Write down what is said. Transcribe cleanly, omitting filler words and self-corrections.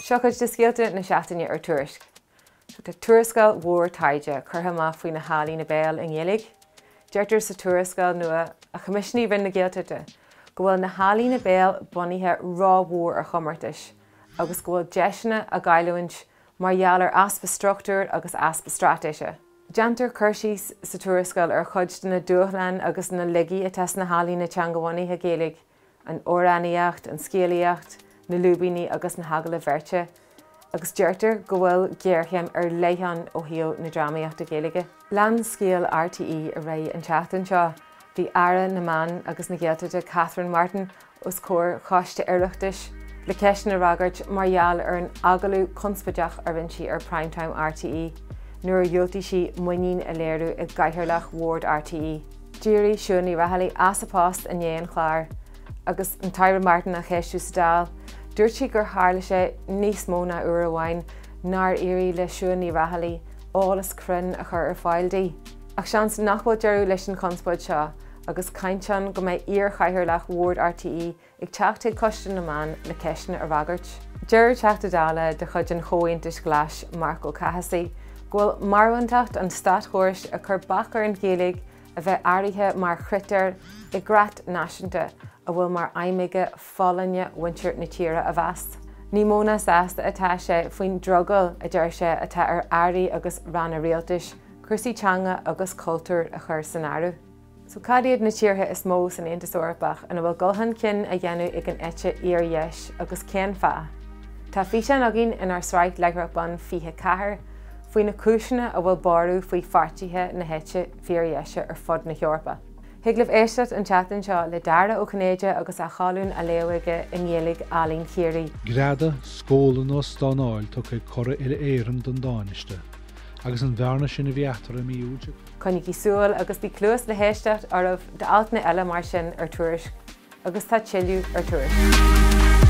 Seachad de scéalta na seachtaine ar Tuairisc. Tá tuairiscail mhór taide curtha amach faoin na halaí na béal in ghéalaigh. Deirtear sa tuairiscail nua a chomisisiní rinne na Gaeltachta go bhfuil na halaí na béal bunaithe rá mhór ar chumartais, agus go bhfuil deisina a gaiiliúint mar gheall ar aspa struchtúr agus aspa stratéise. Deantar chuirsís sa tuairiscail ar chuid na dúchlein agus na ligaí a test na halaí na teangahainaithe Gaeilge, an óránaíocht, an scéalaíocht, na lúbíní agus na hagala bhirte, agus deirtear go bhfuil géarchéim ar leithean ó thaobh na drámaíochta Gaeilge. Lean scéal RTE a raibh an seachtain seo, bhí Ara na man agus na Gaeltachta Catherine Martin os cóir choiste iireachtais le ceist na ragart mar gheall ar an agalú conspadeach ar bhain ar primetime RTE, nuair a dheoltaí si muoín a léirú i gcaithfearlach Ward RTE. Dírí siúnaí rathalaí as a post a néan chláir, agus an Tyra Martin a cheistú sdáil, dúirt si gur hála sé níos mó na uair amháin nar éirí le siúnaí rathalaí álas cronn a chur ar fáildaí. Ach sean nachbhfuil dearú leis an conspóid seo, agus cainteán go mbeidh iarchaithearlach Ward RTE ag teachtaigh costain na man le ceisna ar bhagart. Deir teachtadála de chud an chomhaontais glas Mark Ó Cahasaí, ghfuil marhainteacht an stadchóiris a chur bachar an Gaeilge a bheith áirithe mar chritar i grat náisiúnta a bhfuil mar aimige fálanne winter na tíre a bheast. Ní móna sásta atá sé faoin drogal a deir sé atá ar airí agus ranna rialtais, cusaí teanga agus cultúr a chur san áireamh. So cadiad na tíortha is mó san Aontas Eorpach ana bhfuil gulthan cinn a dhéanamh ag an eite iar-dheis agus cén feadh. Tá fhíseán againn inar sráid leagraban fiche chathair, faoin na cúiseanna a bhfuil barú faoi fartaithe na heite fíor-dheise ar fud na Eorpa. Thiglah éisteat an teachtain seo le dara ó Cnéide agus a cháún a léamhaige in Gaeilge Alín Chiarí. Grada scólan ó stánáil tu é chora ar éireann don dáiste, agus an bhearna sin a bheachtar a míúide. Chnig í súil agus bhí clúas le héisteacht arbh de alt na eile mar sin ar Tuairisc, agus tá chaill ar Tuairisc.